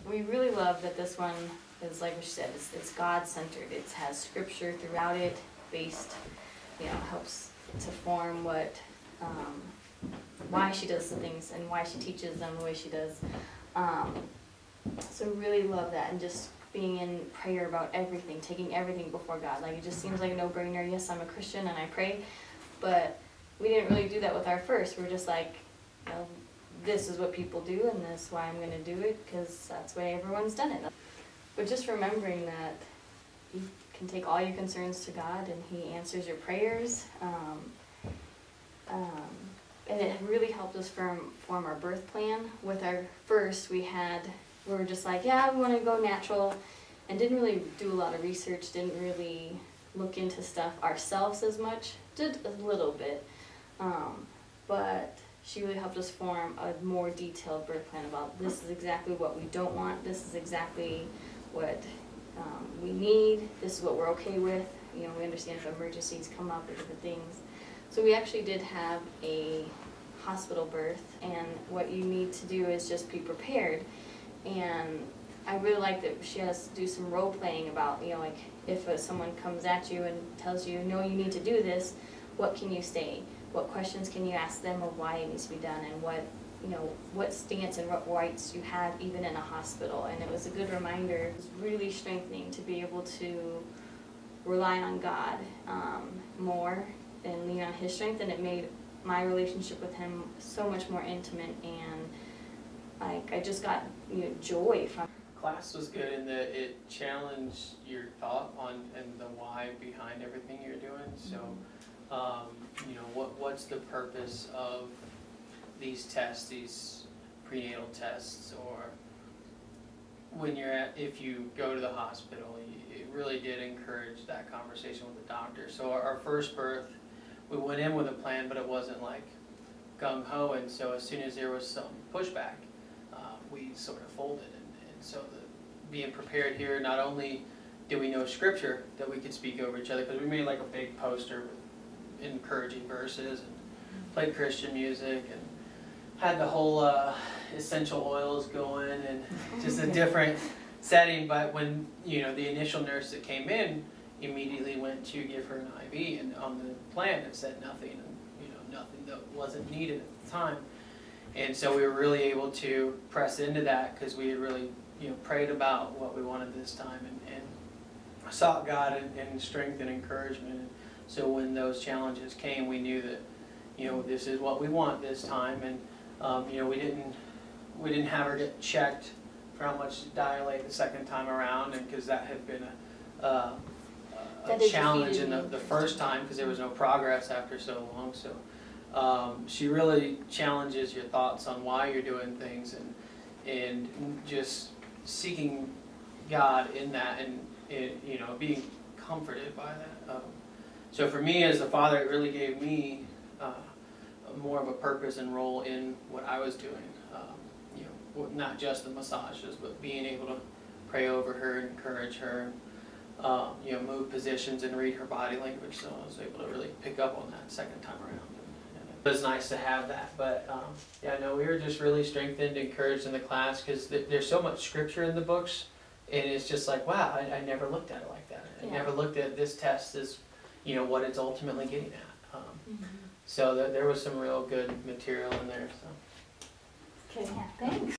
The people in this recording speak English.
we really love that this one is, like she said, it's God-centered. It has scripture throughout it, based, helps to form why she does the things and why she teaches them the way she does. So really love that, and just being in prayer about everything, taking everything before God. Like, it just seems like a no-brainer. Yes, I'm a Christian and I pray, but we didn't really do that with our first. We're just like, this is what people do, and this is why I'm going to do it, because that's the way everyone's done it. But just remembering that you can take all your concerns to God, and He answers your prayers. And it really helped us form our birth plan. With our first, we were just like, yeah, we want to go natural, and didn't really do a lot of research, didn't really look into stuff ourselves as much, did a little bit, but she really helped us form a more detailed birth plan about, this is exactly what we don't want, this is exactly what we need, this is what we're okay with. We understand if emergencies come up or different things. So we actually did have a hospital birth, and what you need to do is just be prepared. And I really like that she has to do some role playing about, like, if someone comes at you and tells you, no, you need to do this, what can you say? What questions can you ask them of why it needs to be done, and what stance and what rights you have even in a hospital. And it was a good reminder. It was really strengthening to be able to rely on God more and lean on His strength, and it made my relationship with Him so much more intimate, and I just got joy from. Class was good in that it challenged your thought on and the why behind everything you're doing. So, what's the purpose of these tests, these prenatal tests, or when if you go to the hospital, it really did encourage that conversation with the doctor. So our first birth, we went in with a plan, but it wasn't like gung-ho, and so as soon as there was some pushback, we sort of folded. And so being prepared here, not only did we know scripture that we could speak over each other, because we made like a big poster with encouraging verses and played Christian music and had the whole essential oils going, and just a different setting. But when the initial nurse that came in immediately went to give her an IV, and on the plan it said nothing, and nothing that wasn't needed at the time. And so we were really able to press into that, because we had really prayed about what we wanted this time, and sought God in strength and encouragement. And so when those challenges came, we knew that this is what we want this time. And we didn't have her get checked for how much to dilate the second time around, and because that had been a challenge in the first time, because there was no progress after so long. So she really challenges your thoughts on why you're doing things, and just seeking God in that, and being comforted by that. So for me as a father, it really gave me more of a purpose and role in what I was doing. Not just the massages, but being able to pray over her, encourage her, move positions and read her body language. So I was able to really pick up on that second time around. It was nice to have that. But we were just really strengthened, encouraged in the class, because there's so much scripture in the books, and it's just like, wow, I never looked at it like that. I never looked at this test as what it's ultimately getting at. So there was some real good material in there. So. Okay, thanks.